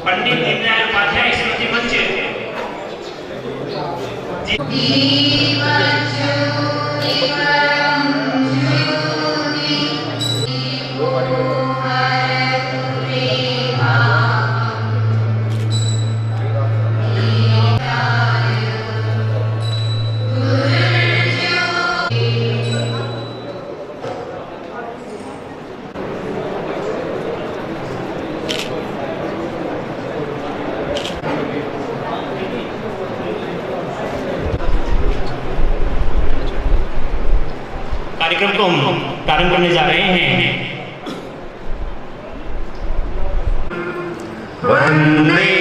पंडित दीनदयाल उपाध्याय स्मृति मंच कार्यक्रम को हम प्रारंभ करने जा रहे हैं। वंदे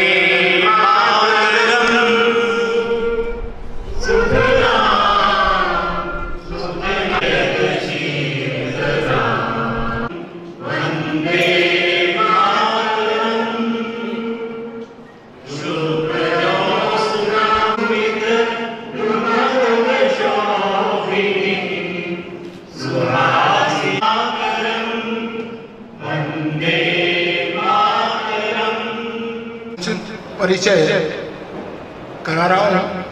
परिचय करा रहा हूं।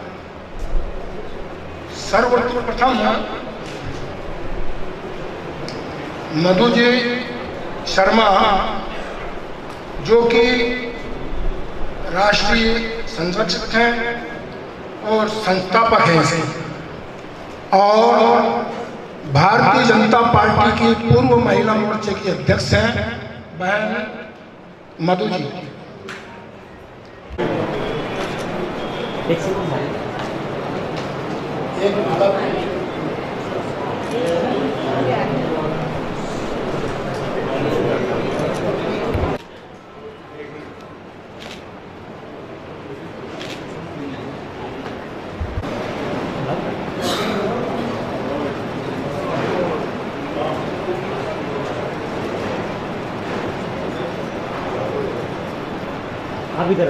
सर्वप्रथम मधु जी शर्मा जो कि राष्ट्रीय संरक्षक हैं और संस्थापक हैं और भारतीय जनता पार्टी की पूर्व महिला मोर्चे की अध्यक्ष हैं बहन मधु जी। आप इधर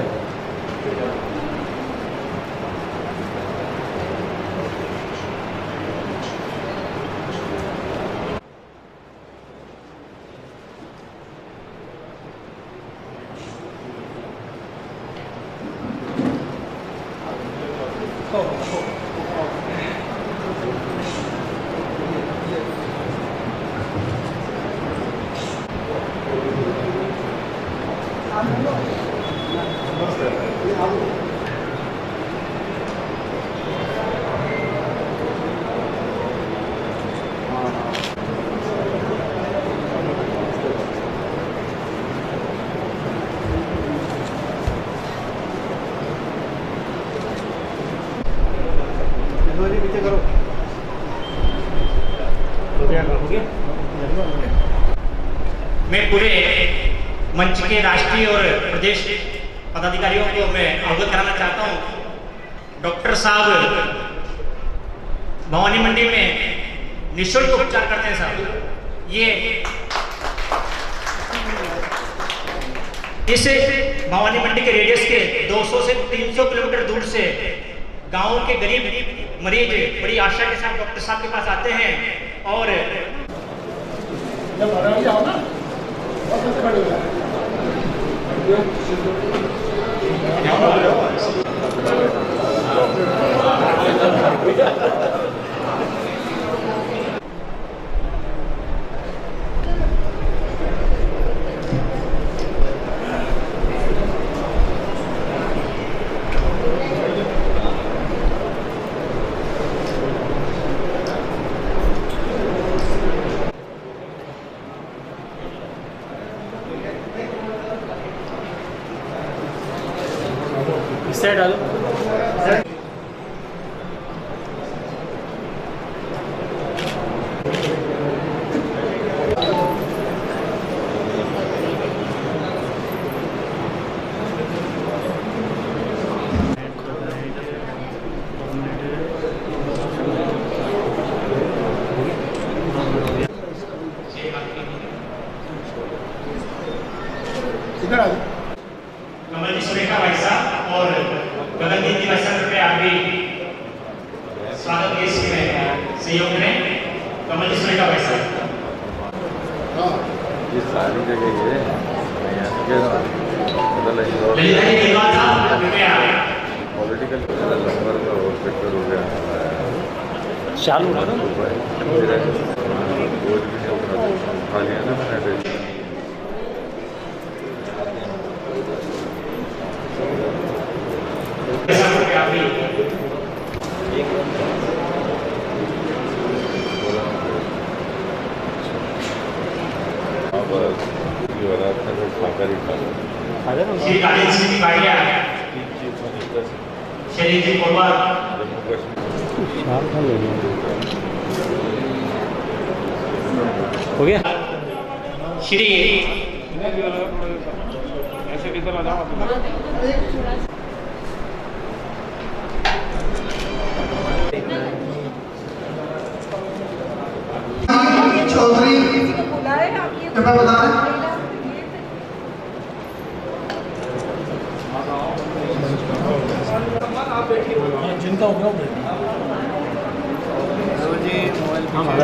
मैं पूरे मंच के राष्ट्रीय और प्रदेश पदाधिकारियों को मैं अवगत कराना चाहता हूं। डॉक्टर साहब भवानी मंडी में निःशुल्क उपचार करते हैं साहब। ये इस भवानी मंडी के रेडियस के 200 से 300 किलोमीटर दूर से गांव के गरीब मरीज बड़ी आशा के साथ डॉक्टर साहब के पास आते हैं और इस साइड डालो। कमल जी सुरेखा भाई साहब और गगनदीप जी भाई साहब पे आप भी स्वागत के इसमें सहयोग करें। कमल जी सुरेखा भाई साहब ये सारी जगह ये ललिता जी दिलवार साहब कृपया पॉलिटिकल नंबर का सेक्टर हो गया चालू है ना बोझ भी नहीं उठा लिया ना मैंने श्री राजेश सिंह काड़िया शरीर जी कोलवार हो गया श्री चौधरी कृपया बता रहे जिनका उपयोग हाँ मारा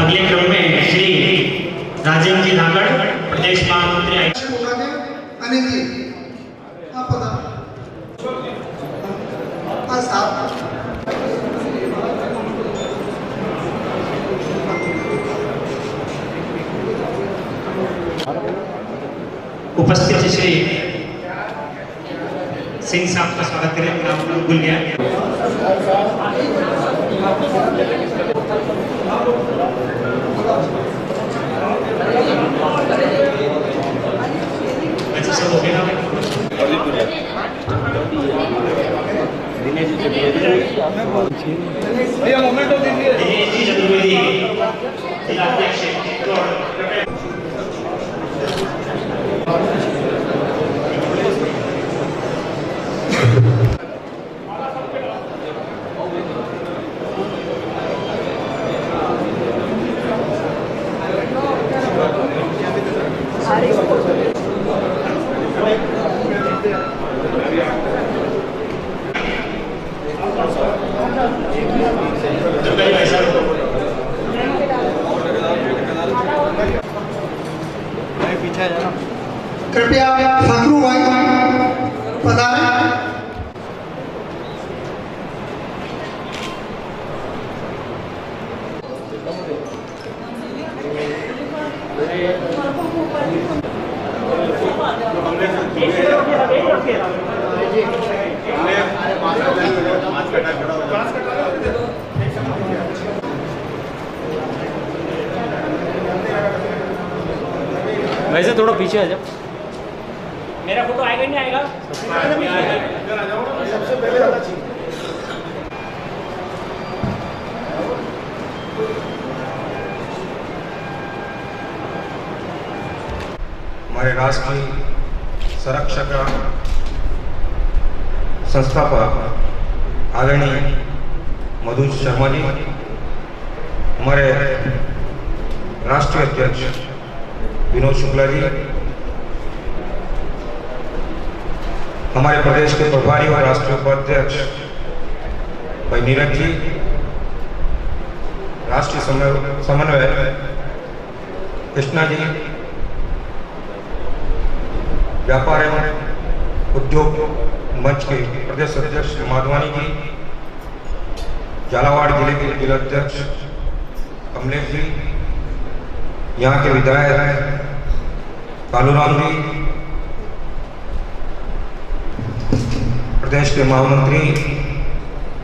अगले क्रम में श्री राजेंद्र जी धाकड़ प्रदेश महामंत्री अनिल जी आप बता साहब उपस्थित श्री सिंह साहब का स्वागत करें। नाम भूल गया। अच्छा सब हो गया ना? दिनेश जी चतुर्वेदी जिलाध्यक्ष कृपया फखरू भाई पधारें। वैसे थोड़ा पीछे आ जाओ। मेरा फोटो आएगा नहीं आएगा? सबसे पहले आना चाहिए। हमारे राष्ट्र की संरक्षक संस्थापक आदरणीय मधु शर्मा जी, हमारे राष्ट्रीय अध्यक्ष विनोद शुक्ला जी, हमारे प्रदेश के प्रभारी और राष्ट्रीय उपाध्यक्ष भाई नीरज जी, राष्ट्रीय समन्वय कृष्णा जी, व्यापार एवं उद्योग मंच के प्रदेश अध्यक्ष माधवानी जी, झालावाड़ जिले के जिलाध्यक्ष कमलेश जी, यहाँ के विधायक कालूराम जी, प्रदेश के महामंत्री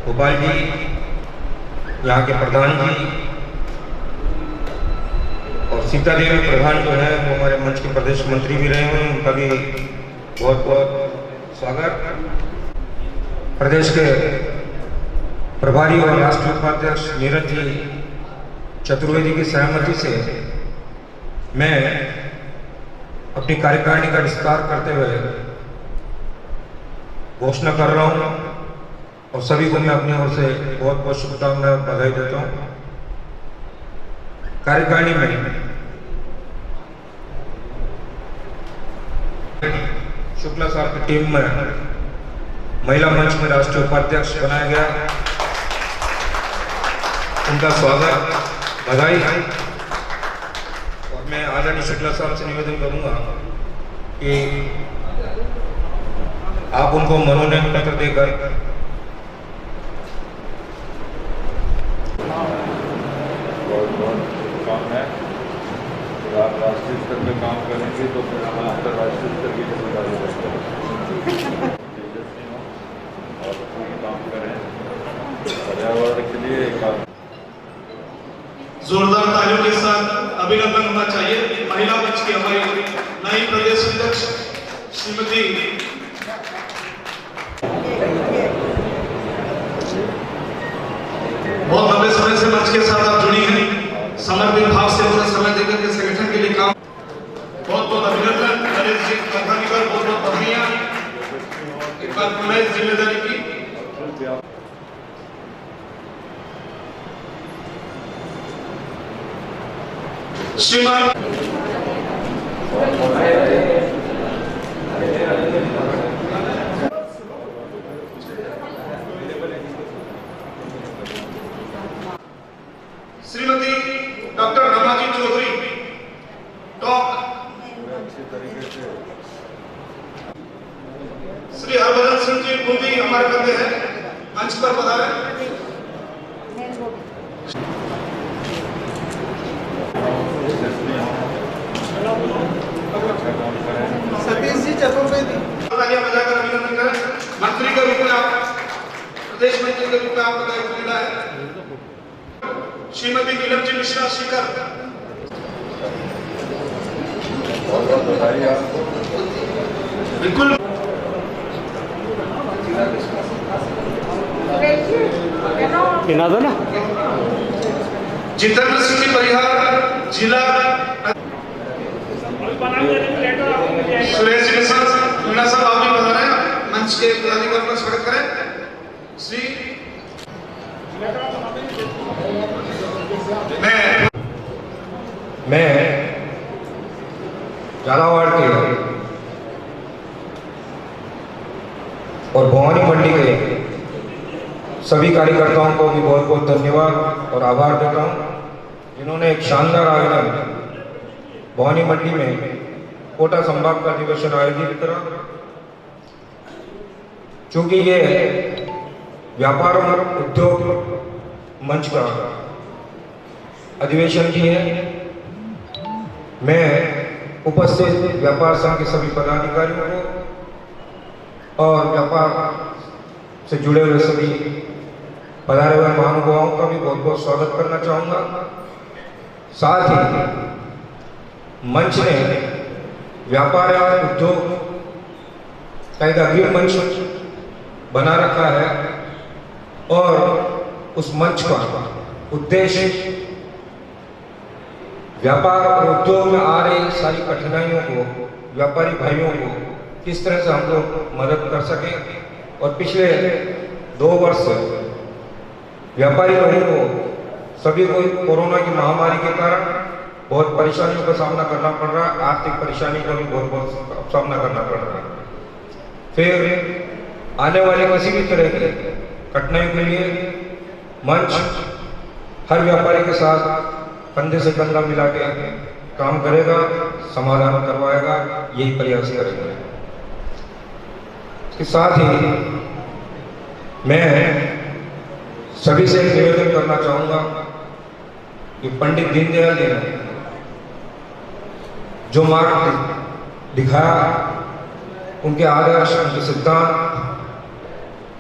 गोपाल जी, यहाँ के प्रधान जी और सीता देवी प्रधान जो है वो हमारे मंच के प्रदेश मंत्री भी रहे हैं, उनका भी बहुत बहुत स्वागत। प्रदेश के प्रभारी और राष्ट्रीय उपाध्यक्ष नीरज जी चतुर्वेदी की सहमति से मैं अपनी कार्यकारिणी का विस्तार करते हुए घोषणा कर रहा हूँ और सभी को मैं अपनी ओर से बहुत बहुत शुभकामनाएं और बधाई देता हूँ। कार्यकारिणी में शुक्ला साहब की टीम में महिला मंच में राष्ट्रीय उपाध्यक्ष बनाया गया, उनका स्वागत, बधाई। और मैं आदरणीय शुक्ला साहब से निवेदन करूंगा कि आप उनको मनोनयन पत्र देकर बहुत काम है। अगर आप राष्ट्रीय स्तर पे काम करेंगे तो फिर हम अंतर्राष्ट्रीय स्तर की जिम्मेदारी लेंगे। तेजस्वी हो और कोई काम करें पर्यावरण के लिए। एक बात जोरदार तालियों के साथ अभिनंदन होना चाहिए महिला मंच की हमारी नई प्रदेश अध्यक्ष श्रीमती बहुत लंबे समय से मंच के साथ आप जुड़ी हैं, समर्पित भाव से अपना समय देकर के संगठन के लिए काम। बहुत बहुत अभिनंदन नरेश जी, बहुत बहुत बधाइयां एक बार पुनः इस जिम्मेदारी की। श्रीमान श्रीमती डॉक्टर रमाजी चौधरी टॉक, श्री हरभजन सिंह जी बूंदी हमारे बंदे हैं, मंच पर पधारे। सतीश जी चतुर्वेदी तालियां बजाकर अभिनंदन करें। मंत्री के रूप में आप, प्रदेश मंत्री के रूप में आपका दायित्व मिला है। श्रीमती नीलम जी मिश्रा शिखर, बहुत बहुत बधाई आपको। बिल्कुल पिना दो ना। जितेंद्र सिंह जी परिहार जिला, सुरेश जी साहब मीणा साहब आप भी बता रहे हैं, मंच के पदाधिकारियों का स्वागत करें। श्री मैं झालावाड़ के और भवानी मंडी के सभी कार्यकर्ताओं को भी बहुत बहुत धन्यवाद और आभार देता हूं, जिन्होंने एक शानदार आयोजन भवानी मंडी में कोटा संभाग का अधिवेशन आयोजित करा। चूंकि ये व्यापार और उद्योग मंच का अधिवेशन भी है, मैं उपस्थित व्यापार संघ के सभी पदाधिकारियों को और व्यापार से जुड़े हुए सभी पधारे हुए महानुभावों का भी बहुत बहुत स्वागत करना चाहूँगा। साथ ही मंच ने व्यापार और उद्योग का एक अग्रिम मंच बना रखा है और उस मंच का उद्देश्य व्यापार और उद्योग में आ रही सारी कठिनाइयों को, व्यापारी भाइयों को किस तरह से हम लोग मदद कर सकें। और पिछले 2 वर्ष से व्यापारी लोगों को सभी को कोरोना की महामारी के कारण बहुत परेशानियों का सामना करना पड़ रहा है, आर्थिक परेशानी का भी बहुत सामना करना पड़ रहा है। फिर आने वाले किसी भी तरह के कठिनाइयों के लिए मंच हर व्यापारी के साथ कंधे से कंधा मिला के काम करेगा, समाधान करवाएगा, यही प्रयास करेंगे। इसके साथ ही मैं सभी से निवेदन करना चाहूँगा कि पंडित दीनदयाल जी ने जो मार्ग दिखाया, उनके आदर्श, उनके सिद्धांत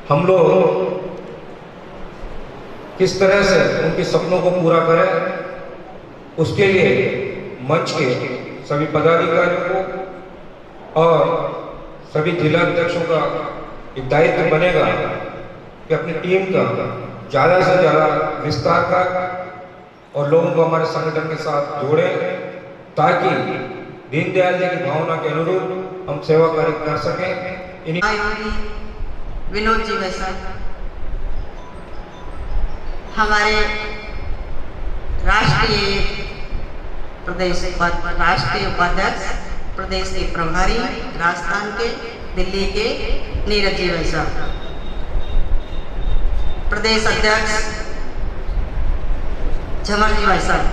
हम लोग किस तरह से उनके सपनों को पूरा करें, उसके लिए मंच के सभी पदाधिकारियों को और सभी जिला अध्यक्षों का एक दायित्व बनेगा कि अपनी टीम का ज़्यादा से ज़्यादा विस्तार कर और लोगों को हमारे संगठन के साथ जोड़े, ताकि दीनदयाल जी की भावना के अनुरूप हम सेवा कार्य कर सकें। विनोद जी वैसा हमारे राष्ट्रीय उपाध्यक्ष, प्रदेश के प्रभारी राजस्थान के, दिल्ली के नीरज जी भाई साहब, प्रदेश अध्यक्ष झमर जी भाई साहब,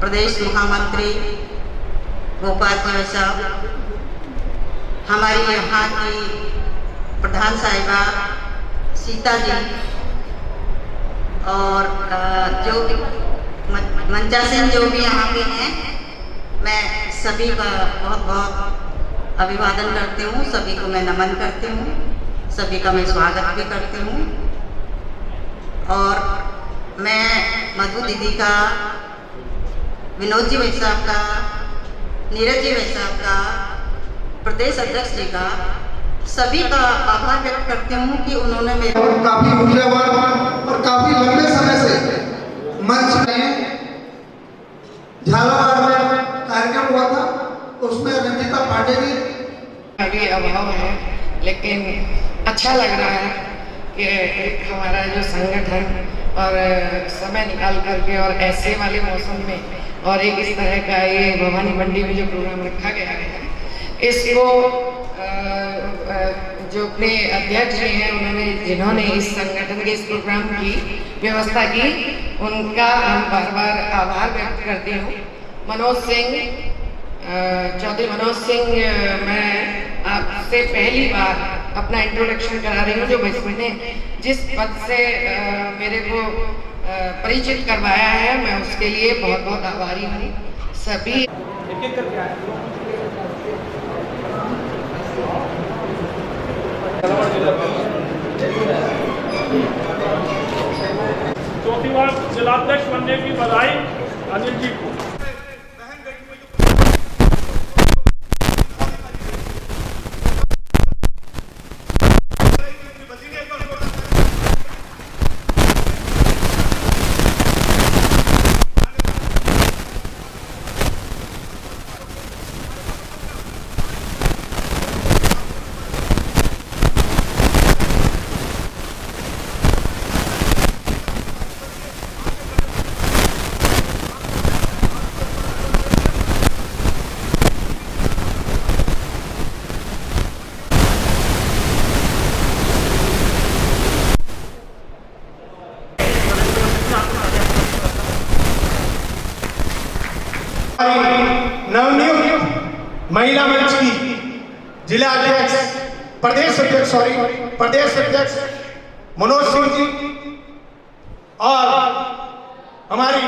प्रदेश महामंत्री गोपाल जी भाई साहब, हमारी यहाँ की प्रधान साहिबा सीता जी और जो मंचासीन जो भी यहाँ पे हैं, मैं सभी का बहुत बहुत अभिवादन करती हूँ, सभी को मैं नमन करती हूँ, सभी का मैं स्वागत भी करती हूँ। और मैं मधु दीदी का, विनोद जी भाई साहब का, नीरज जी भाई साहब का, प्रदेश अध्यक्ष जी का, सभी का आभार व्यक्त करती हूँ कि उन्होंने मेरे काफी मूल्यवान और काफी लंबे समय से मंच में झालावाड़ में कार्यक्रम हुआ था, उसमें रंजिता पांडे जी अभी अभाव है, लेकिन अच्छा लग रहा है कि हमारा जो संगठन और समय निकाल करके और ऐसे वाले मौसम में और एक इस तरह का ये भवानी मंडी में जो प्रोग्राम रखा गया है, इसको जो अपने अध्यक्ष जी हैं उन्होंने, जिन्होंने इस संगठन के इस प्रोग्राम की व्यवस्था की, उनका हम बार बार आभार व्यक्त करती हूँ। मनोज सिंह, चौधरी मनोज सिंह, मैं आपसे पहली बार अपना इंट्रोडक्शन करा रही हूँ, जो मैंने जिस पद से मेरे को परिचित करवाया है, मैं उसके लिए बहुत बहुत आभारी हूँ। सभी चौथी बार जिलाध्यक्ष बनने की बधाई अनिल जी को। नवनियुक्त महिला मंच की जिला अध्यक्ष, प्रदेश अध्यक्ष मनोज सिंह जी और हमारी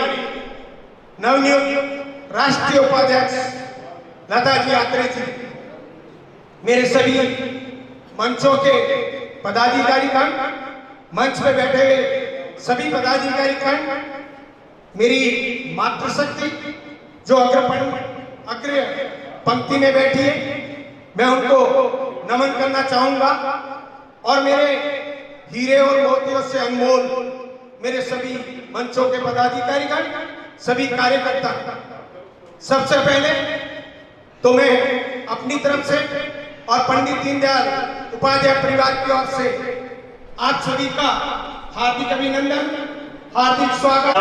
नवनियुक्त राष्ट्रीय उपाध्यक्ष लता जी आत्रे जी, मेरे सभी मंचों के पदाधिकारीगण, मंच पे बैठे हुए सभी पदाधिकारीगण, मेरी मातृशक्ति जो अग्र पंक्ति में बैठी है, मैं उनको नमन करना चाहूंगा। और मेरे हीरे और मोतियों से अनमोल मेरे सभी मंचों के पदाधिकारीगण, सभी कार्यकर्ता, सबसे पहले तो मैं अपनी तरफ से और पंडित दीनदयाल उपाध्याय परिवार की ओर से आप सभी का हार्दिक अभिनंदन, हार्दिक स्वागत।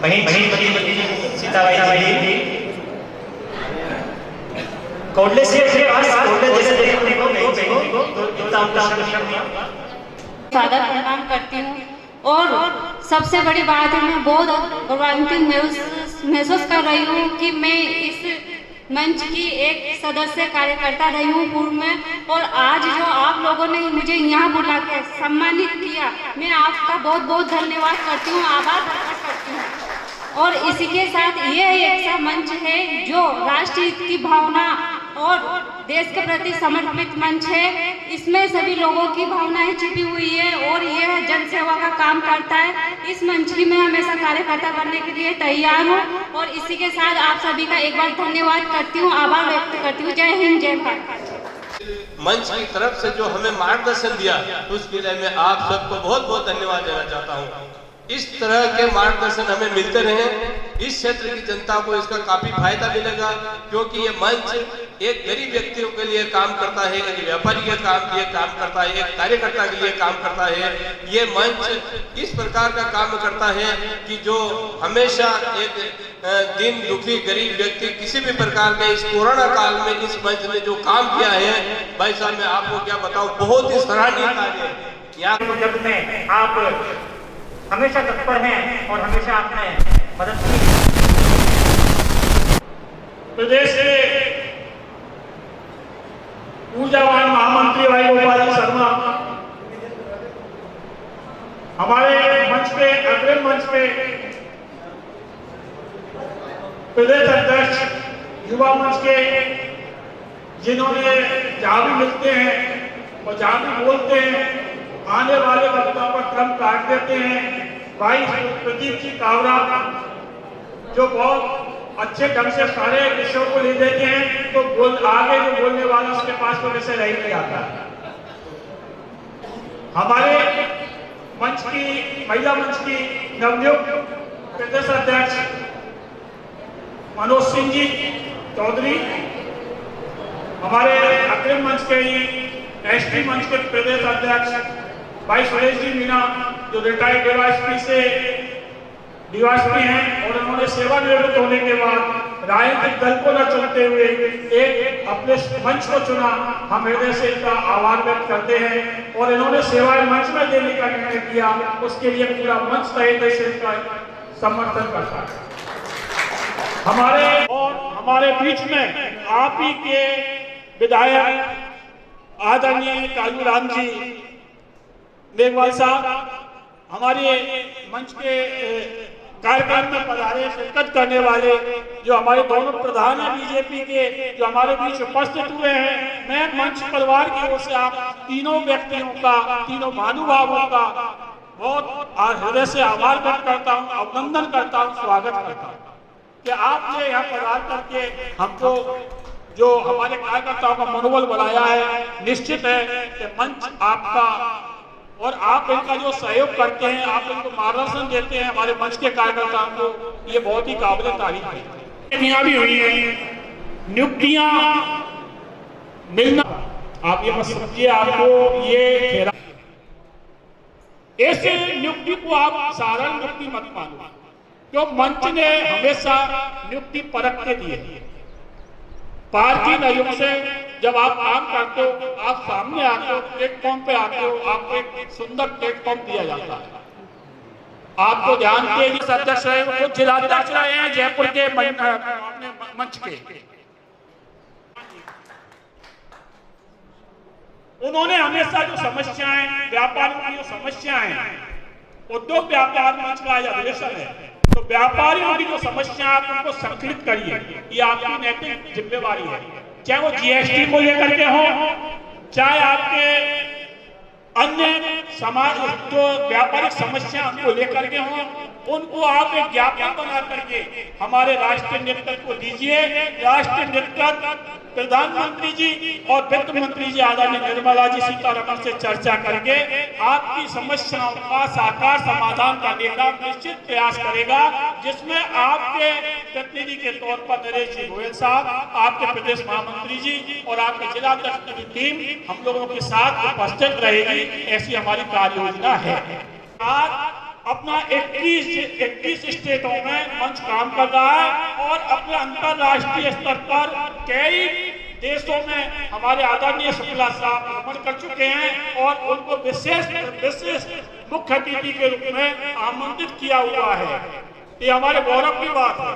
बहन सीताबाई जी कोडले से स्वागत प्रणाम करती हूँ। और सबसे बड़ी बात है, मैं बहुत गौरवान्वित महसूस कर रही हूँ कि मैं इस मंच की एक सदस्य कार्यकर्ता रही हूँ पूर्व में, और आज जो आप लोगों ने मुझे यहाँ बुला के सम्मानित किया, मैं आपका बहुत बहुत धन्यवाद करती हूँ, आभार प्रकट करती हूँ। और इसी के साथ ये एक ऐसा मंच है जो राष्ट्र हित की भावना और देश के प्रति समर्पित मंच है। इसमें सभी लोगों की भावनाएं छिपी हुई है और यह जन सेवा का काम करता है। इस मंच की मैं हमेशा कार्यकर्ता बनने के लिए तैयार हूँ। और इसी के साथ आप सभी का एक बार धन्यवाद करती हूँ, आभार व्यक्त करती हूँ। जय हिंद, जय भारत। मंच की तरफ से जो हमें मार्गदर्शन दिया, उसके लिए मैं आप सबको बहुत बहुत धन्यवाद देना चाहता हूँ। इस तरह के मार्गदर्शन हमें मिलते रहे, इस क्षेत्र की जनता को इसका काफी फायदा मिलेगा, क्योंकि ये मंच एक गरीब व्यक्तियों के लिए काम करता है, एक व्यापारी के लिए काम करता है, एक कार्यकर्ता के लिए काम करता है। ये मंच इस प्रकार का काम करता है कि जो हमेशा एक दिन दुखी गरीब व्यक्ति किसी भी प्रकार के इस कोरोना काल में इस मंच ने जो काम किया है, भाई साहब मैं आपको क्या बताऊं, बहुत ही सराहनीय कार्य है। यहाँ जब में आप हमेशा तत्पर हैं और हमेशा आपने मदद की। प्रदेश के ऊर्जावान महामंत्री भाई गोपाल शर्मा हमारे मंच पे, अग्रिम मंच पे प्रदेश अध्यक्ष युवा मंच के, जिन्होंने जहां भी मिलते हैं और जहां भी बोलते हैं आने वाले वक्ताओं का क्रम काट देते हैं। भाई प्रदीप जी कावरा जो बहुत अच्छे ढंग से सारे विषयों को ले देते हैं, तो आगे जो बोलने वाला उसके पास तो वैसे रह नहीं जाता। हमारे मंच की, महिला मंच की नवनियुक्त प्रदेश अध्यक्ष मनोज सिंह जी चौधरी, हमारे अग्रिम मंच के ही एसटी मंच के प्रदेश अध्यक्ष भाई सुरेश जी मीना, जो रिटायर्ड डीवाईएसपी हैं और उन्होंने सेवानिवृत्त होने के बाद राजनीतिक दल को न चुनते हुए एक अपने मंच को चुना। हम हृदय से इनका आभार व्यक्त करते हैं और इन्होंने सेवाएं मंच में देने का निर्णय किया, उसके लिए पूरा मंच तहे से इनका समर्थन करता है। हमारे बीच में आप ही के विधायक आदरणीय कालूराम जी मेघवाल साहब, हमारे मंच के कार्यक्रम में पधारे, शिरकत करने वाले जो हमारे दोनों प्रधान हैं बीजेपी के, जो हमारे बीच उपस्थित हुए हैं। मैं मंच परिवार की ओर से आप तीनों व्यक्तियों का, तीनों महानुभावों का बहुत हृदय से आभार व्यक्त करता हूँ, अभिनंदन करता हूँ, स्वागत करता हूँ कि आपने यहाँ पधार करके हमको जो हमारे कार्यकर्ताओं का मनोबल बढ़ाया है। निश्चित है कि मंच आपका और आप इनका जो सहयोग करते हैं, आप इनको मार्गदर्शन देते हैं हमारे मंच के कार्यकर्ताओं को, ये बहुत ही काबिल तारीफ है। नियुक्तियां भी हुई हैं, नियुक्तियां मिलना आप ये मत समझिए आपको ये ऐसे नियुक्ति को आप साधारण नियुक्ति मत मानो, क्यों मंच ने हमेशा नियुक्ति परख के दी है। पार्टी नयुक्त से जब आप काम करते हो, आप सामने आते हो, प्लेटफॉर्म पे आते हो, आपको एक सुंदर प्लेटफॉर्म दिया जाता है। आपको ध्यान के अध्यक्ष रहे, वो जिलाध्यक्ष रहे हैं जयपुर के मंच के, उन्होंने हमेशा जो समस्याएं, व्यापारियों की जो समस्याएं, उद्योग व्यापार मंच का आज अधिवेशन है, तो व्यापारियों की जो समस्या आप उनको संकलित करिए, ये आपकी नैतिक जिम्मेवारी है। चाहे वो जीएसटी को लेकर के हो, चाहे आपके अन्य समाज जो व्यापारिक समस्या उनको लेकर के हो, उनको आप एक ज्ञापन बना करके हमारे राष्ट्रीय नेतृत्व को दीजिए। राष्ट्रीय नेतृत्व प्रधानमंत्री जी और वित्त मंत्री जी आदरणीय निर्मला जी सीतारमण से चर्चा करके आपकी समस्याओं का साकार समाधान करने का निश्चित प्रयास करेगा, जिसमें आपके प्रतिनिधि के तौर पर नरेश जी गोयल साहब, आपके प्रदेश महामंत्री जी और आपके जिलाध्यक्ष की टीम हम लोगों के साथ उपस्थित रहेगी। ऐसी हमारी कार्य योजना है। आज अपना 21 स्टेटों में मंच काम कर रहा है और अपने अंतरराष्ट्रीय स्तर पर कई देशों में हमारे आदरणीय शुक्ला साहब भ्रमण कर चुके हैं और उनको विशेष मुख्य अतिथि के रूप में आमंत्रित किया हुआ है। ये हमारे गौरव की बात है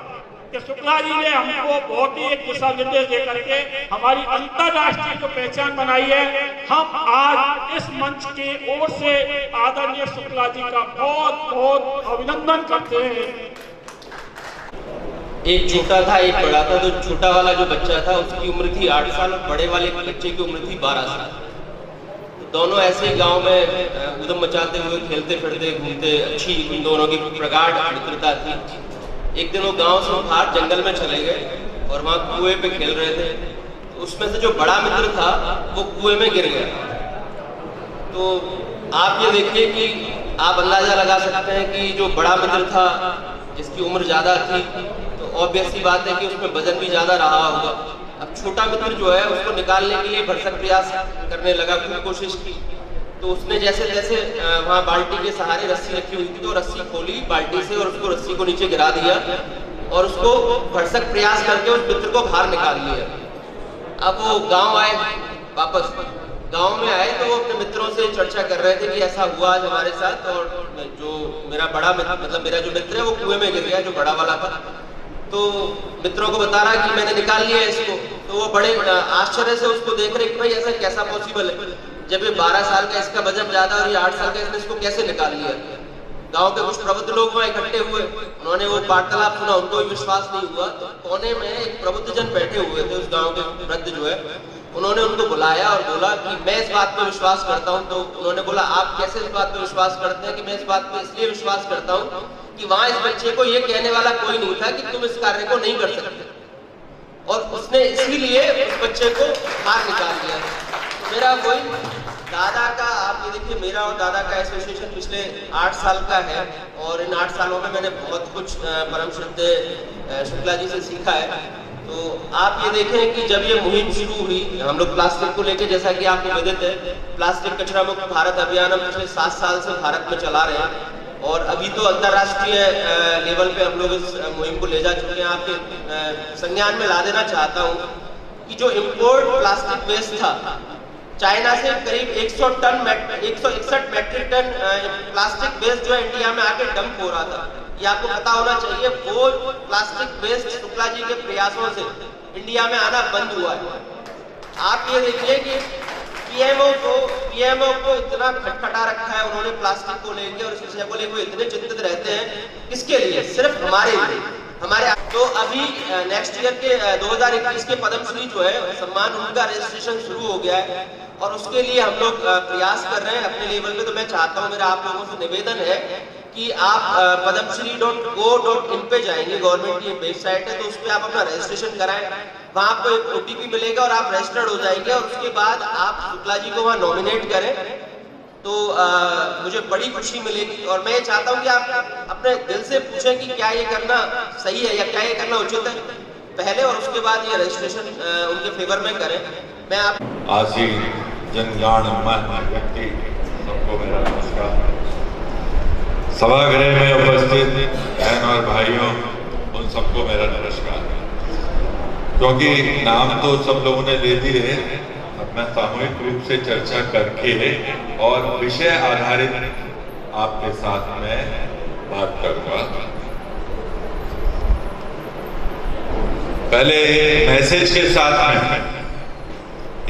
कि शुक्ला जी ने हमको बहुत ही एक दिशा निर्देश देकर के हमारी अंतरराष्ट्रीय जो पहचान बनाई है। हम आज इस मंच की ओर से आदरणीय शुक्ला जी का बहुत बहुत अभिनंदन करते हैं। एक छोटा था, एक बड़ा था। तो छोटा वाला जो बच्चा था उसकी उम्र थी 8 साल और बड़े वाले बच्चे की उम्र थी 12 साल। तो दोनों ऐसे गांव में उधम मचाते हुए खेलते फिरते घूमते, अच्छी इन दोनों की प्रगाढ़ मित्रता थी। एक दिन वो गांव से बाहर जंगल में चले गए और वहाँ कुएं पे खेल रहे थे। तो उसमें से जो बड़ा मित्र था वो कुएं में गिर गया। तो आप ये देखिए कि आप अंदाजा लगा सकते हैं कि जो बड़ा मित्र था जिसकी उम्र ज़्यादा थी, तो ऑब्वियस सी बात है कि उसमें वजन भी ज़्यादा रहा होगा। अब छोटा मित्र जो है उसको निकालने के लिए भरसक प्रयास करने लगा, खूब कोशिश की। तो उसने जैसे तैसे वहाँ बाल्टी के सहारे रस्सी रखी हुई थी तो रस्सी खोली बाल्टी से और उसको रस्सी को नीचे गिरा दिया और उसको भरसक प्रयास करके उस मित्र को बाहर निकाल लिया। अब वो गांव आए, वापस गांव में आए तो वो अपने मित्रों से चर्चा कर रहे थे कि ऐसा हुआ आज हमारे साथ, और जो मेरा बड़ा मित्र, मतलब मेरा जो मित्र है वो कुएं में गिर गया, जो बड़ा वाला था। तो मित्रों को बता रहा कि मैंने निकाल लिया इसको। तो वो बड़े आश्चर्य से उसको देख रहे कि भाई ऐसा कैसा पॉसिबल है, जब ये 12 साल का इसका वजन ज्यादा और ये 8 साल का, इसने इसको कैसे निकाल लिया। गांव के कुछ प्रबुद्ध लोग वहां इकट्ठे हुए, उन्होंने वो वार्तालाप सुना, उनको भी विश्वास नहीं हुआ। तो कोने में एक प्रबुद्ध जन बैठे हुए थे, उस गांव के वृद्ध जो है, उन्होंने उनको बुलाया और बोला कि मैं इस बात पर विश्वास करता हूं। तो उन्होंने बोला आप कैसे इस बात पर विश्वास करते हैं? कि मैं इस बात पर इसलिए विश्वास करता हूं कि वहां इस बच्चे को ये कहने वाला कोई नहीं था कि तुम इस कार्य को नहीं कर सकते, और उसने इसीलिए उस बच्चे को बाहर निकाल दिया। तो मेरा वही दादा का, आप ये देखिए, मेरा और दादा का एसोसिएशन पिछले 8 साल का है, और इन 8 सालों में मैंने बहुत कुछ परम श्रद्धेय शुक्ला जी से सीखा है। तो आप ये देखें कि जब ये मुहिम शुरू हुई, हम लोग प्लास्टिक को लेकर, जैसा कि आपको विदित है, प्लास्टिक कचरा मुक्त भारत अभियान हम पिछले 7 साल से भारत में चला रहे हैं, और अभी तो अंतर्राष्ट्रीय लेवल पे हम लोग इस मुहिम को ले जा चुके हैं। आपके संज्ञान में ला देना चाहता हूँ कि जो इम्पोर्ट प्लास्टिक वेस्ट था, चाइना से करीब 161 मैट्रिक टन प्लास्टिक वेस्ट जो है इंडिया में आके डंप हो रहा था। ये आपको पता होना चाहिए। वो प्लास्टिक वेस्ट शुक्ला जी के प्रयासों से इंडिया में आना बंद हुआ है। आप ये देखिए कि पीएमओ को इतना खटखटा रखा है उन्होंने प्लास्टिक को लेकर, और इस विषय को लेकर इतने चिंतित रहते हैं। किसके लिए? सिर्फ हमारे लिए, हमारे। तो अभी नेक्स्ट ईयर के 2021 के पद्मश्री जो है सम्मान, उनका रजिस्ट्रेशन शुरू हो गया है, और उसके लिए हम लोग प्रयास कर रहे हैं अपने लेवल पे। तो मैं चाहता हूँ, मेरा आप लोगों से निवेदन है कि आप पद्मश्री.go.in पे जाएंगे, गवर्नमेंट की वेबसाइट है, तो उस पर आप अपना रजिस्ट्रेशन कराएं। वहाँ आपको एक OTP मिलेगा और आप रजिस्टर्ड हो जाएंगे, और उसके बाद आप शुक्ला जी को वहाँ नॉमिनेट करें तो मुझे बड़ी खुशी मिलेगी। और मैं ये चाहता हूँ कि आप अपने दिल से पूछें कि क्या ये करना सही है या क्या ये करना उचित है पहले, और उसके बाद ये रजिस्ट्रेशन उनके फेवर में करें। मैं आप आसी जनगण मन व्यक्ति सबको मेरा नमस्कार। सभागृह में उपस्थित बहन और भाइयों, उन सबको मेरा नमस्कार। क्योंकि नाम तो सब लोगों ने ले दिए, अब मैं सामूहिक रूप से चर्चा करके और विषय आधारित आपके साथ में बात करूंगा। पहले मैसेज के साथ में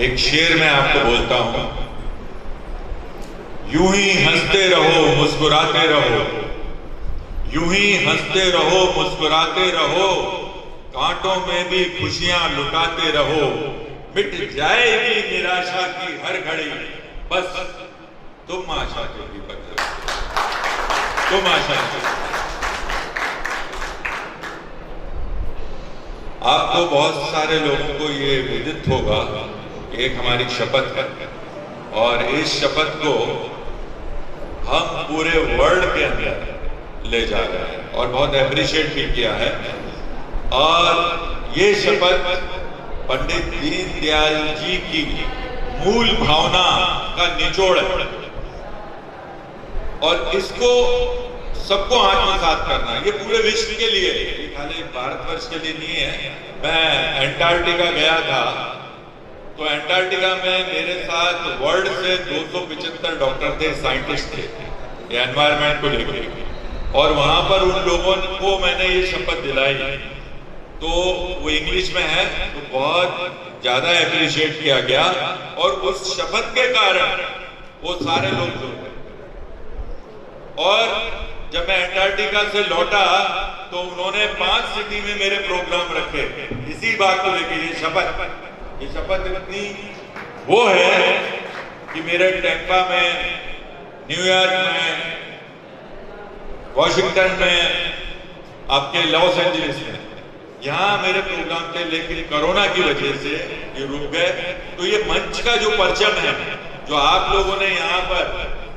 एक शेर मैं आपको बोलता हूं। यूं ही हंसते रहो मुस्कुराते रहो, यूं ही हंसते रहो मुस्कुराते रहो, कांटों में भी खुशियां लुटाते रहो। मिट जाएगी निराशा की हर घड़ी, बस तुम आशा के दीपक रहो, तुम आशा के। आपको बहुत सारे लोगों को ये विदित होगा, एक हमारी शपथ है, और इस शपथ को हम पूरे वर्ल्ड के अंदर ले जा रहे हैं और बहुत एप्रिशिएट भी किया है। और ये शपथ पंडित दीनदयाल जी की मूल भावना का निचोड़ है, और इसको सबको आत्मसात करना, ये पूरे विश्व के लिए, ये खाली भारतवर्ष के लिए नहीं है। मैं एंटार्क्टिका गया था, तो एंटार्क्टिका में मेरे साथ वर्ल्ड से 275 डॉक्टर थे, साइंटिस्ट थे, ये एनवायरनमेंट को लेकर, और वहां पर उन लोगों को मैंने ये शपथ दिलाई। तो वो इंग्लिश में है, तो बहुत ज्यादा एप्रिशिएट किया गया, और उस शपथ के कारण वो सारे लोग जुड़ गए। और जब मैं एंटार्क्टिका से लौटा तो उन्होंने 5 सिटी में मेरे प्रोग्राम रखे इसी बात को लेकर। ये शपथ इतनी वो है कि मेरे टैंपा में, न्यूयॉर्क में, वॉशिंगटन में, आपके लॉस एंजलिस में, यहाँ मेरे प्रोग्राम थे, लेकिन कोरोना की वजह से ये रुक गए। तो ये मंच का जो परचम है, जो आप लोगों ने यहाँ पर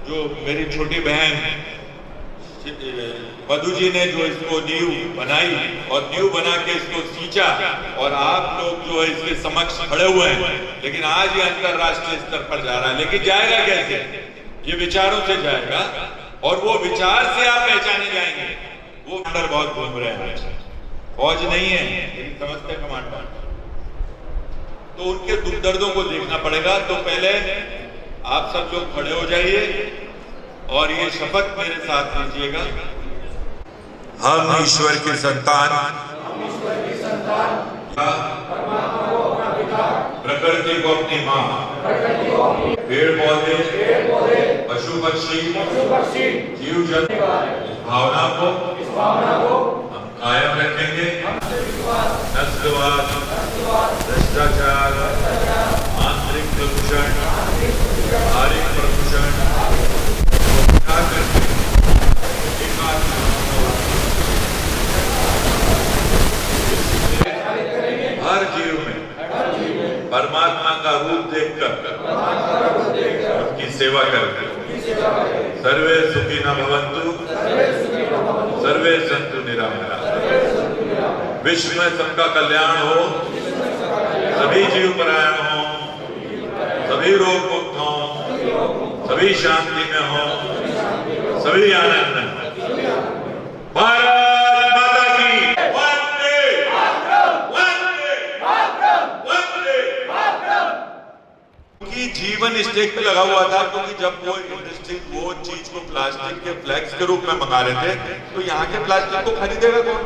जो मेरी छोटी बहन मधु जी ने जो इसको नींव बनाई और नींव बना के इसको सींचा, और आप लोग जो है इसके समक्ष खड़े हुए हैं, लेकिन आज ये अंतरराष्ट्रीय स्तर पर जा रहा है। लेकिन जाएगा कैसे? ये विचारों से जाएगा, और वो विचार से आप पहचाने जाएंगे। वो अंदर बहुत घूम रहे हैं, फौज नहीं है लेकिन समझते कमांडर, तो उनके दुख दर्दों को देखना पड़ेगा। तो पहले आप सब लोग खड़े हो जाइए और ये शपथ मेरे साथ लीजिएगा। हम ईश्वर के संतान, प्रकृति को अपनी माँ, पेड़ पौधे, पशु पक्षी, जीव जंतु, इस भावना को हम कायम रखेंगे। नस्लवाद, भ्रष्टाचार, आंतरिक प्रदूषण, बाहरी प्रदूषण हर जीव में परमात्मा का रूप देखकर उनकी सेवा करके सर्वे सुखी न भवन्तु, सर्वे सन्तु निरामया। विश्व में सबका कल्याण हो, सभी जीव परायण हो, सभी रोग मुक्त हो, सभी शांति में हो, सभी आनंद में हो। भारत माता की वंदे वंदे वंदे। उनकी जीवन स्टेक पे लगा हुआ था, क्योंकि जब वो इंडस्ट्री वो चीज को प्लास्टिक के फ्लैक्स के रूप में मंगा रहे थे, तो यहाँ के प्लास्टिक को खरीदेगा कौन?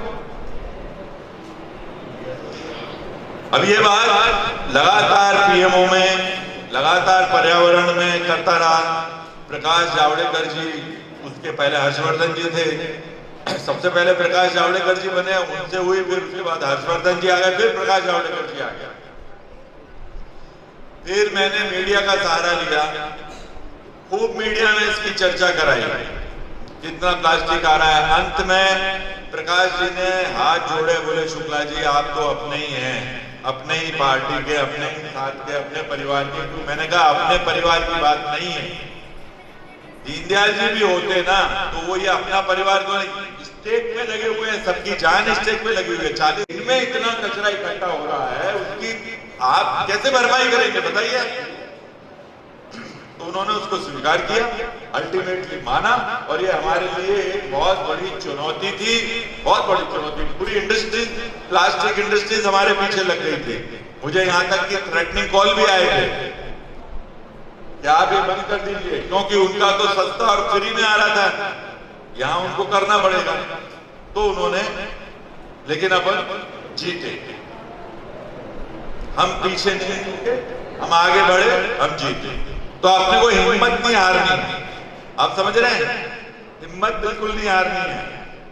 अब ये बात लगातार पीएमओ में, लगातार पर्यावरण में करता रहा। प्रकाश जावड़ेकर जी, उसके पहले हर्षवर्धन जी थे, सबसे पहले प्रकाश जावड़ेकर जी बने, उनसे हुई, फिर उसके बाद हर्षवर्धन जी आ गए, फिर प्रकाश जावड़ेकर जी आ गया। फिर मैंने मीडिया का सहारा लिया, खूब मीडिया में इसकी चर्चा कराई, कितना प्लास्टिक आ रहा है। अंत में प्रकाश जी ने हाथ जोड़े, बोले शुक्ला जी आप तो अपने ही हैं, अपने ही पार्टी के, अपने ही साथ के, अपने परिवार के। तो मैंने कहा अपने परिवार की बात नहीं है, दीनदयाल जी भी होते ना, तो वो ये अपना परिवार को स्टेक में लगे हुए हैं, सबकी जान स्टेक में लगी हुई है। 40 दिन में इतना कचरा इकट्ठा हो रहा है, उसकी आप कैसे भरपाई करेंगे बताइए? तो उन्होंने उसको स्वीकार किया, अल्टीमेटली माना, और ये हमारे लिए एक बहुत बड़ी चुनौती थी, बहुत बड़ी चुनौती। पूरी इंडस्ट्री, प्लास्टिक इंडस्ट्रीज हमारे पीछे लग गई थी। मुझे यहाँ तक कि थ्रेटनिंग कॉल भी आए थे कि आप ये बंद कर दीजिए, क्योंकि उनका तो सस्ता और फ्री में आ रहा था, यहाँ उनको करना पड़ेगा। तो उन्होंने, लेकिन अपन जीते, हम पीछे नहीं रुके, हम आगे बढ़े, हम जीते। तो आपने को हिम्मत नहीं हारनी, आप समझ रहे हैं? हिम्मत बिल्कुल नहीं हारनी है।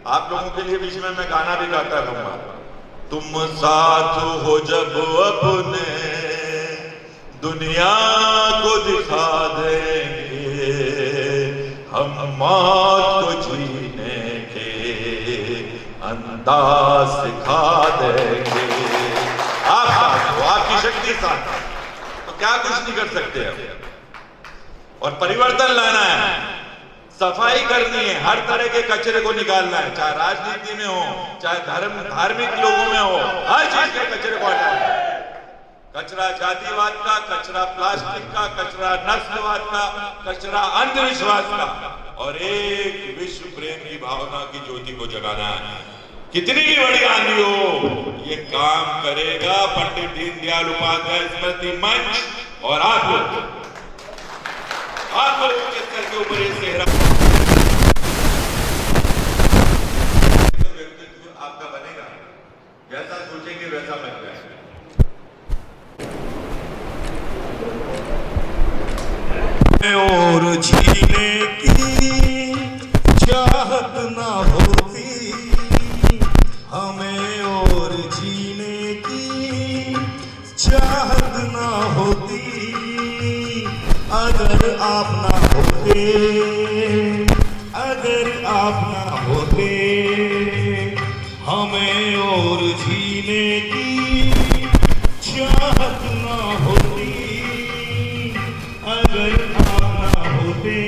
आप लोगों के लिए बीच में मैं गाना भी गाता रहूंगा। तुम साथ हो जब अपने दुनिया को दिखा देंगे, हम मौत को जीने के अंदाज सिखा देंगे। आपकी शक्ति साथ, तो क्या कुछ नहीं कर सकते हैं। और परिवर्तन लाना है, सफाई करनी है, हर तरह के कचरे को निकालना है, चाहे राजनीति में हो, चाहे धार्मिक लोगों में हो, हर चीज के कचरे को हटाना है। कचरा जातिवाद का, कचरा प्लास्टिक का, कचरा नस्लवाद का, कचरा अंधविश्वास का, और एक विश्व प्रेम की भावना की ज्योति को जगाना है। कितनी भी बड़ी आंधी हो, ये काम करेगा पंडित दीनदयाल उपाध्याय स्मृति मंच। और आप लोगों के सर के ऊपर ये सेहरा, व्यक्तित्व आपका बनेगा, जैसा सोचेंगे वैसा बन जाएगा। और जीने की चाहत ना होती हमें, और जीने की चाहत ना होती अगर आप ना होते, अगर आप ना होते हमें, और जीने की चाहत ना होती अगर आप ना होते।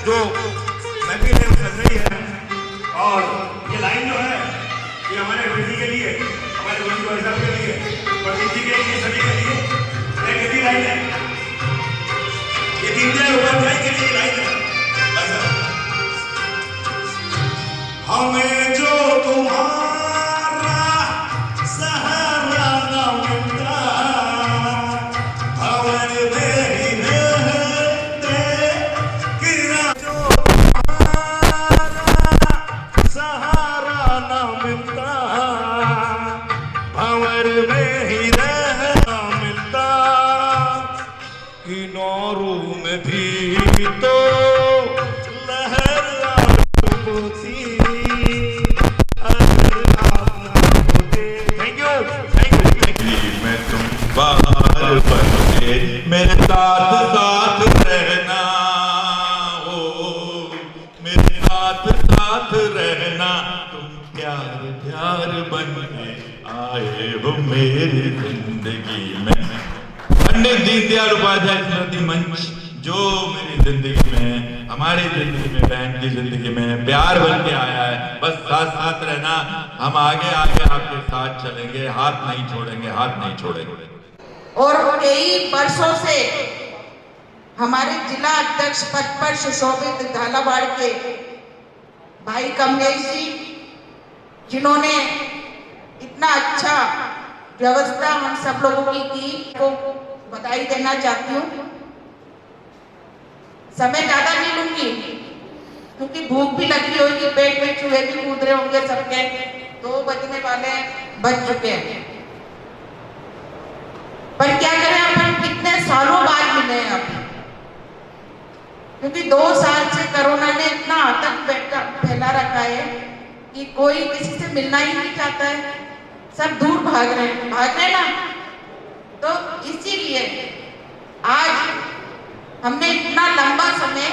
जो महफिल है वो चल रही है और ये लाइन जो है ये हमारे बेटी के लिए, हमारे गोविंद भाई साहब के लिए, पंडित जी के लिए, सभी के लिए एक ऐसी लाइन है। ये दीनदयाल उपाध्याय के लिए लाइन है। हमें जो तुम्हारा सहारा न मिलता, भंवर में ही रहते गिरा। जो तुम्हारा सहारा न मिलता, भंवर में ही रहना मिलता। किनारों में भी तो लहर होती, मैं तुम बाहर बनके मेरे साथ साथ रहना हो, मेरे साथ साथ रहना। तुम प्यार प्यार बन के आए हो मेरी जिंदगी में। पंडित दीनदयाल उपाध्याय स्मृति मंच जो मेरी जिंदगी में, हमारी जिंदगी में, बहन की जिंदगी में प्यार बन के आया है। बस साथ साथ रहना, हम आगे आगे आपके साथ चलेंगे, हाथ नहीं छोड़ेंगे, हाथ नहीं छोड़ेंगे। और कई वर्षों से हमारे जिला अध्यक्ष पद पर सुशोभित झालावाड़ के भाई कमलेश जी, जिन्होंने इतना अच्छा व्यवस्था हम सब लोगों की को बधाई देना चाहती हूँ। समय ज्यादा नहीं लूंगी क्योंकि भूख भी लगी होगी, पेट में चूहे भी कूद रहे होंगे सबके, 2 बजने वाले बज चुके हैं। पर क्या करें, अपन कितने सालों बाद मिले हैं अब, क्योंकि 2 साल से कोरोना ने इतना आतंक फैला रखा है कि कोई किसी से मिलना ही नहीं चाहता है, सब दूर भाग रहे हैं ना। तो इसीलिए आज हमने इतना लंबा समय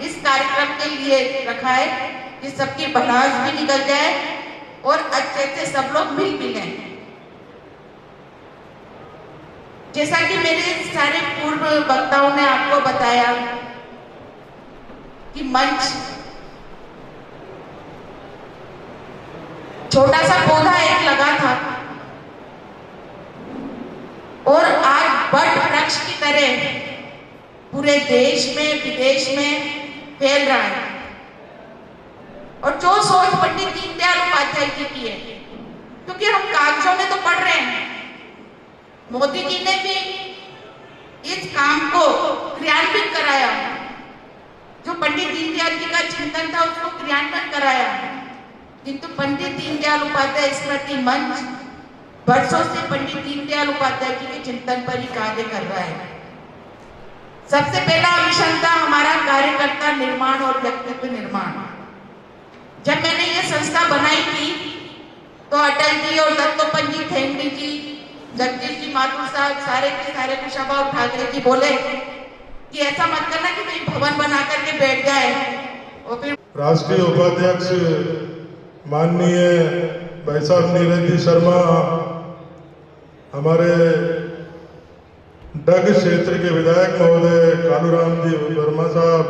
इस कार्यक्रम के लिए रखा है कि सबकी भड़ास भी निकल जाए और अच्छे से सब लोग मिल मिलें। जैसा कि मेरे सारे पूर्व वक्ताओं ने आपको बताया कि मंच छोटा सा पौधा एक लगा था और आज बड़ वृक्ष की तरह पूरे देश में विदेश में फैल रहा है। और जो सोच पंडित दीनदयाल उपाध्याय जी की है, क्योंकि हम कागजों में तो पढ़ रहे हैं, मोदी जी ने भी इस काम को क्रियान्वित कराया, जो पंडित दीनदयाल जी का चिंतन था उसको क्रियान्वित कराया। किंतु पंडित दीनदयाल उपाध्याय स्मृति मंच वर्षों से पंडित दीनदयाल उपाध्याय जी के चिंतन पर ही कार्य कर रहा है। सबसे पहला मिशन था हमारा कार्यकर्ता निर्माण और व्यक्तित्व निर्माण। जब मैंने ये संस्था बनाई थी तो अटल जी और दत्तोपंत जी, थेंगड़ी जी, जगदीश जी माथुर साहब, सारे के सारे कुशाभाऊ ठाकरे जी बोले कि ऐसा मत करना कि कोई भवन बना करके बैठ जाए। और फिर राष्ट्रीय उपाध्यक्ष माननीय भाई साहब नीरज जी शर्मा, हमारे डग क्षेत्र के विधायक महोदय कालूराम जी वर्मा साहब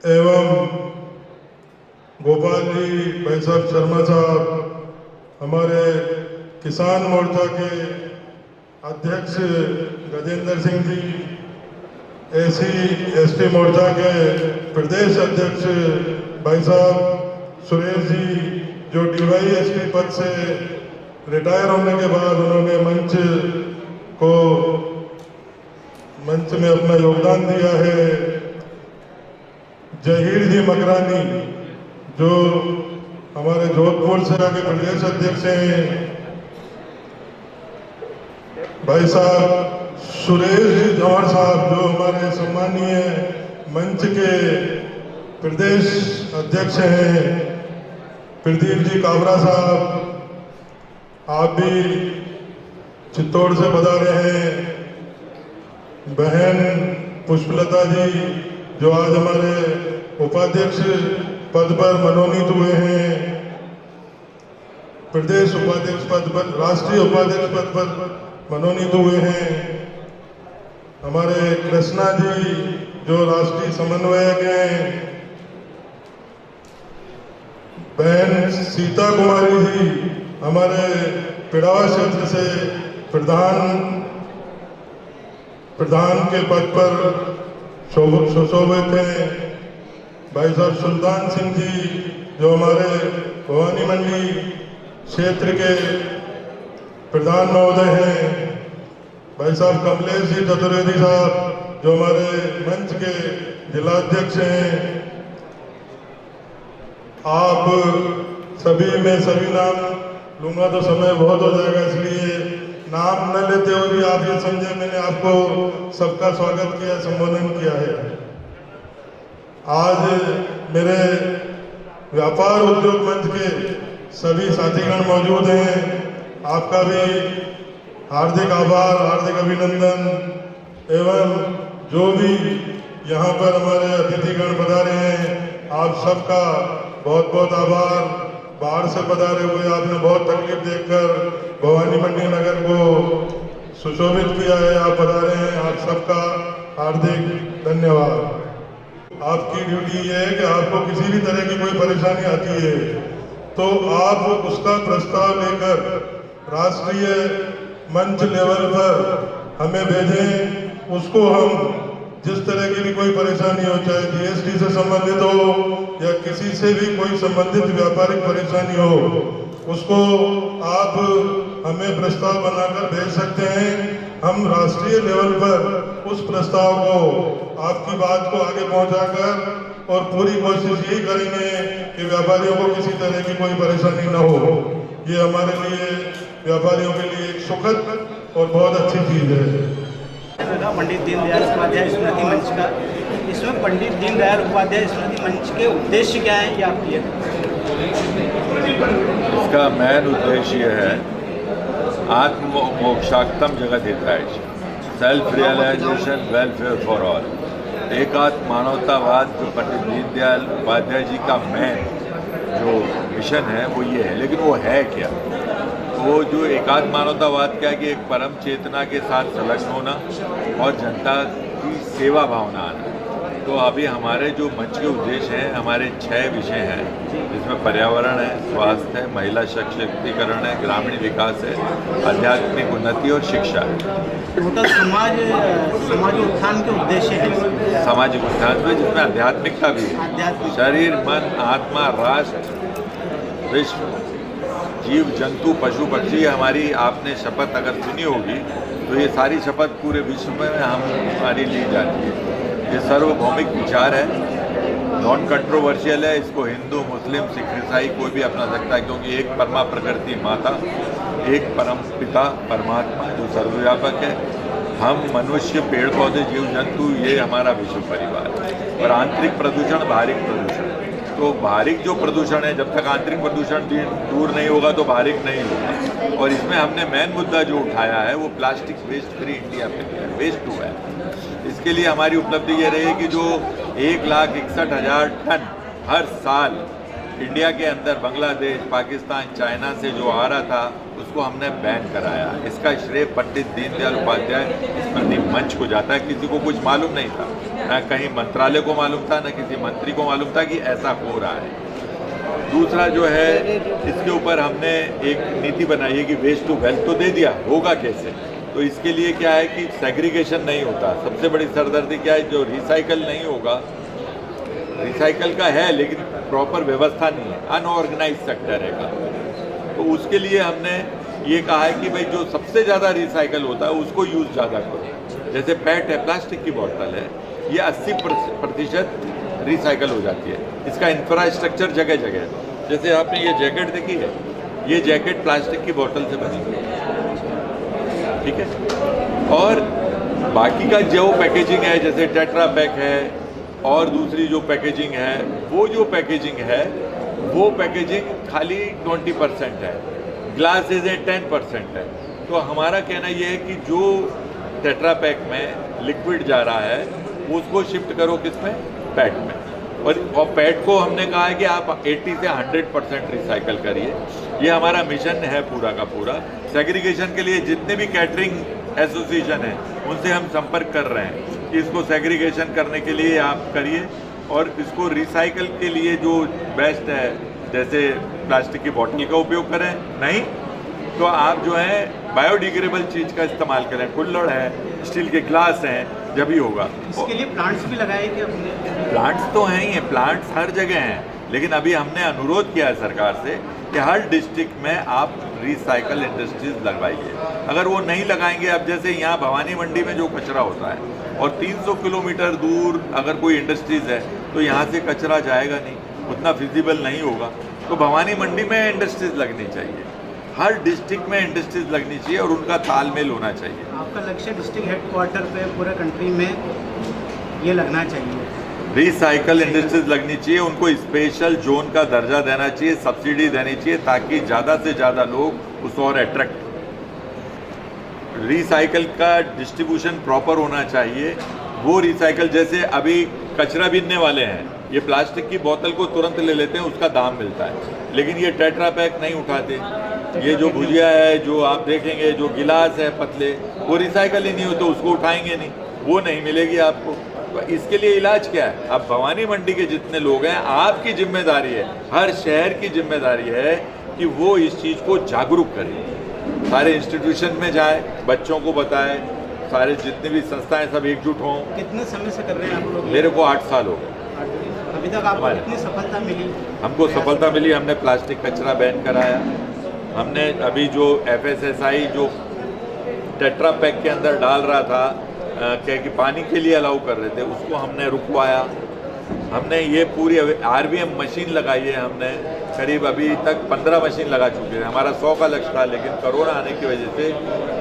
एवं गोपाल जी, भाई साहब शर्मा साहब, हमारे किसान मोर्चा के अध्यक्ष गजेंद्र सिंह जी, SC/ST मोर्चा के प्रदेश अध्यक्ष भाई साहब सुरेश जी, जो DYSP पद से रिटायर होने के बाद उन्होंने मंच में अपना योगदान दिया है। जहीर जी मकरानी, जो हमारे जोधपुर से आगे प्रदेश अध्यक्ष हैं। भाई साहब सुरेश जी जौहर साहब, जो हमारे सम्मानीय मंच के प्रदेश अध्यक्ष हैं। प्रदीप जी काबरा साहब, आप भी चित्तौड़ से पधारे हैं। बहन पुष्पलता जी, जो आज हमारे उपाध्यक्ष पद पर मनोनीत हुए हैं, प्रदेश उपाध्यक्ष पद पर, राष्ट्रीय उपाध्यक्ष पद पर मनोनीत हुए हैं। हमारे कृष्णा जी जो राष्ट्रीय समन्वयक हैं बहन सीता कुमारी जी, हमारे पिड़ावा क्षेत्र से प्रधान के पद पर सुशोभित हैं। भाई साहब सुल्तान सिंह जी जो हमारे भवानी मंडी क्षेत्र के प्रधान महोदय हैं। भाई साहब कमलेश जी चतुर्वेदी साहब जो हमारे मंच के जिलाध्यक्ष हैं। आप सभी में सभी नाम लूंगा तो समय बहुत हो जाएगा, इसलिए नाम न लेते हुए भी आप ये समझे मैंने आपको सबका स्वागत किया, संबोधन किया है। आज मेरे व्यापार उद्योग मंच के सभी साथीगण मौजूद हैं। आपका भी हार्दिक आभार, हार्दिक अभिनंदन एवं जो भी यहाँ पर हमारे अतिथिगण पधारे हैं, आप सबका बहुत बहुत आभार। बाहर से पधारे हुए आपने बहुत तकलीफ देखकर भवानी मंडी नगर को सुशोभित किया है, आप पधारे हैं, आप सबका हार्दिक धन्यवाद। आपकी ड्यूटी ये है कि आपको किसी भी तरह की कोई परेशानी आती है तो आप उसका प्रस्ताव लेकर राष्ट्रीय मंच लेवल पर हमें भेजें। उसको हम जिस तरह की भी कोई परेशानी हो, चाहे जीएसटी से संबंधित हो या किसी से भी कोई संबंधित व्यापारिक परेशानी हो, उसको आप हमें प्रस्ताव बनाकर भेज सकते हैं। हम राष्ट्रीय लेवल पर उस प्रस्ताव को, आपकी बात को आगे पहुंचाकर और पूरी कोशिश यही करेंगे कि व्यापारियों को किसी तरह की कोई परेशानी न हो। ये हमारे लिए, व्यापारियों के लिए एक सुखद और बहुत अच्छी चीज़ है। पंडित दीनदयाल उपाध्याय स्मृति मंच का, इसमें पंडित दीनदयाल उपाध्याय स्मृति मंच के उद्देश्य क्या है, ये आप ये इसका मेन उद्देश्य है आत्म मोक्षात्म जगत हिताय, self realization, welfare for all. एकात्म मानवतावाद जो पंडित दीनदयाल उपाध्याय जी का मेन जो मिशन है वो ये है। लेकिन वो है क्या? वो जो एकात्म मानवतावाद क्या है कि एक परम चेतना के साथ संलग्न होना और जनता की सेवा भावना आना। तो अभी हमारे जो मंच के उद्देश्य हैं, हमारे 6 विषय हैं, जिसमें पर्यावरण है, स्वास्थ्य है, महिला सशक्तिकरण है, ग्रामीण विकास है, आध्यात्मिक उन्नति और शिक्षा है। टोटल समाज उत्थान के उद्देश्य है, सामाजिक उत्थान में जिसमें आध्यात्मिकता भी है। शरीर, मन, आत्मा, राष्ट्र, विश्व, जीव जंतु, पशु पक्षी, हमारी आपने शपथ अगर सुनी होगी तो ये सारी शपथ पूरे विश्व में हमारी ली जाती है। ये सार्वभौमिक विचार है, नॉन कंट्रोवर्शियल है। इसको हिंदू, मुस्लिम, सिख, ईसाई कोई भी अपना सकता है, क्योंकि एक परमा प्रकृति माता, एक परम पिता परमात्मा जो सर्वव्यापक है। हम मनुष्य, पेड़ पौधे, जीव जंतु, ये हमारा विश्व परिवार है। और आंतरिक प्रदूषण, बाहरिक प्रदूषण। तो बाहरिक जो प्रदूषण है, जब तक आंतरिक प्रदूषण दूर नहीं होगा तो बाहरिक नहीं होगा। और इसमें हमने मेन मुद्दा जो उठाया है वो प्लास्टिक वेस्ट फ्री इंडिया पे है, वेस्ट टू वेल्थ। इसके लिए हमारी उपलब्धि ये रही कि जो 1,61,000 टन हर साल इंडिया के अंदर बांग्लादेश, पाकिस्तान, चाइना से जो आ रहा था उसको हमने बैन कराया। इसका श्रेय पंडित दीनदयाल उपाध्याय स्मृति मंच को जाता है। किसी को कुछ मालूम नहीं था, न कहीं मंत्रालय को मालूम था, न किसी मंत्री को मालूम था कि ऐसा हो रहा है। दूसरा जो है, इसके ऊपर हमने एक नीति बनाई है कि वेस्ट टू वेल्थ तो दे दिया, होगा कैसे? तो इसके लिए क्या है कि सेग्रीगेशन नहीं होता। सबसे बड़ी सरदर्दी क्या है, जो रिसाइकल नहीं होगा, रिसाइकल का है लेकिन प्रॉपर व्यवस्था नहीं है, अनऑर्गेनाइज सेक्टर है। तो उसके लिए हमने ये कहा है कि भाई जो सबसे ज़्यादा रिसाइकल होता है उसको यूज़ ज़्यादा करो। जैसे पेट है, प्लास्टिक की बोतल है, ये 80% रिसाइकल हो जाती है। इसका इंफ्रास्ट्रक्चर जगह जगह है। जैसे आपने ये जैकेट देखी है, ये जैकेट प्लास्टिक की बोतल से बनी हुई है, ठीक है। और बाकी का जो पैकेजिंग है, जैसे टेट्रा पैक है और दूसरी जो पैकेजिंग है, वो जो पैकेजिंग है वो पैकेजिंग खाली 20% है, ग्लासेज है 10% है। तो हमारा कहना ये है कि जो टेट्रा पैक में लिक्विड जा रहा है उसको शिफ्ट करो किसमें, पैट में। और पैट को हमने कहा है कि आप 80 से 100% रिसाइकल करिए। ये हमारा मिशन है पूरा का पूरा। सेग्रीगेशन के लिए जितने भी कैटरिंग एसोसिएशन हैं उनसे हम संपर्क कर रहे हैं कि इसको सेग्रीगेशन करने के लिए आप करिए और इसको रिसाइकल के लिए जो बेस्ट है, जैसे प्लास्टिक की बोतल का उपयोग करें, नहीं तो आप जो है बायोडिग्रेडेबल चीज़ का इस्तेमाल करें, कुल्हड़ है, स्टील के ग्लास हैं, जब ही होगा। इसके लिए प्लांट्स भी लगाए कि अपने प्लांट्स तो हैं ही हैं, प्लांट्स हर जगह हैं, लेकिन अभी हमने अनुरोध किया है सरकार से कि हर डिस्ट्रिक्ट में आप रिसाइकल इंडस्ट्रीज लगवाइए। अगर वो नहीं लगाएंगे, अब जैसे यहाँ भवानी मंडी में जो कचरा होता है और 300 किलोमीटर दूर अगर कोई इंडस्ट्रीज है तो यहाँ से कचरा जाएगा नहीं, उतना फिजिबल नहीं होगा। तो भवानी मंडी में इंडस्ट्रीज लगनी चाहिए, हर डिस्ट्रिक्ट में इंडस्ट्रीज लगनी चाहिए और उनका तालमेल होना चाहिए। आपका लक्ष्य डिस्ट्रिक्ट हेडक्वार्टर पे पूरे कंट्री में ये लगना चाहिए, रिसाइकल इंडस्ट्रीज लगनी चाहिए, उनको स्पेशल जोन का दर्जा देना चाहिए, सब्सिडी देनी चाहिए ताकि ज़्यादा से ज़्यादा लोग उस और अट्रैक्ट। रिसाइकल का डिस्ट्रीब्यूशन प्रॉपर होना चाहिए। वो रिसाइकल, जैसे अभी कचरा बीनने वाले हैं, ये प्लास्टिक की बोतल को तुरंत ले लेते हैं, उसका दाम मिलता है, लेकिन ये टेट्रा पैक नहीं उठाते। ये जो भुजिया है, जो आप देखेंगे, जो गिलास है पतले, वो रिसाइकल ही नहीं होते, उसको उठाएंगे नहीं, वो नहीं मिलेगी आपको। तो इसके लिए इलाज क्या है? अब भवानी मंडी के जितने लोग हैं, आपकी जिम्मेदारी है, हर शहर की जिम्मेदारी है कि वो इस चीज़ को जागरूक करें, सारे इंस्टीट्यूशन में जाए, बच्चों को बताएं, सारे जितने भी संस्थाएं सब एकजुट हों। कितने समय से कर रहे हैं आप लोग? मेरे को 8 साल हो गए। अभी तक आपको कितनी सफलता मिली? हमको सफलता मिली, हमने प्लास्टिक कचरा बैन कराया, हमने अभी जो FSSI जो टेट्रा पैक के अंदर डाल रहा था कि पानी के लिए अलाउ कर रहे थे, उसको हमने रुकवाया। हमने ये पूरी RVM मशीन लगाई है, हमने करीब अभी तक 15 मशीन लगा चुके हैं। हमारा 100 का लक्ष्य था, लेकिन कोरोना आने की वजह से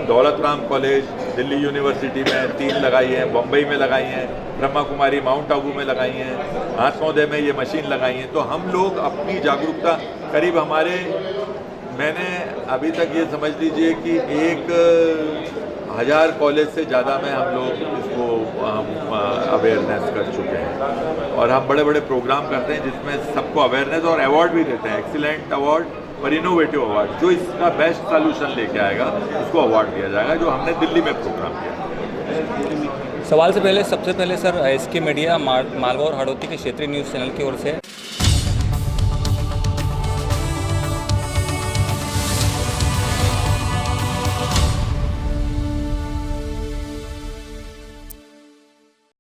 दौलत राम कॉलेज, दिल्ली यूनिवर्सिटी में 3 लगाई हैं, बम्बई में लगाई हैं, ब्रह्मा कुमारी माउंट आबू में लगाई हैं, हाथसौदे में ये मशीन लगाई हैं। तो हम लोग अपनी जागरूकता करीब हमारे, मैंने अभी तक ये समझ लीजिए कि 1000 कॉलेज से ज़्यादा में हम लोग इसको अवेयरनेस कर चुके हैं और हम बड़े बड़े प्रोग्राम करते हैं जिसमें सबको अवेयरनेस और अवार्ड भी देते हैं, एक्सीलेंट अवार्ड और इनोवेटिव अवार्ड। जो इसका बेस्ट सॉल्यूशन लेके आएगा उसको अवार्ड दिया जाएगा, जो हमने दिल्ली में प्रोग्राम किया। सवाल से पहले सबसे पहले सर SK मीडिया मालवा और हड़ौती के क्षेत्रीय न्यूज़ चैनल की ओर से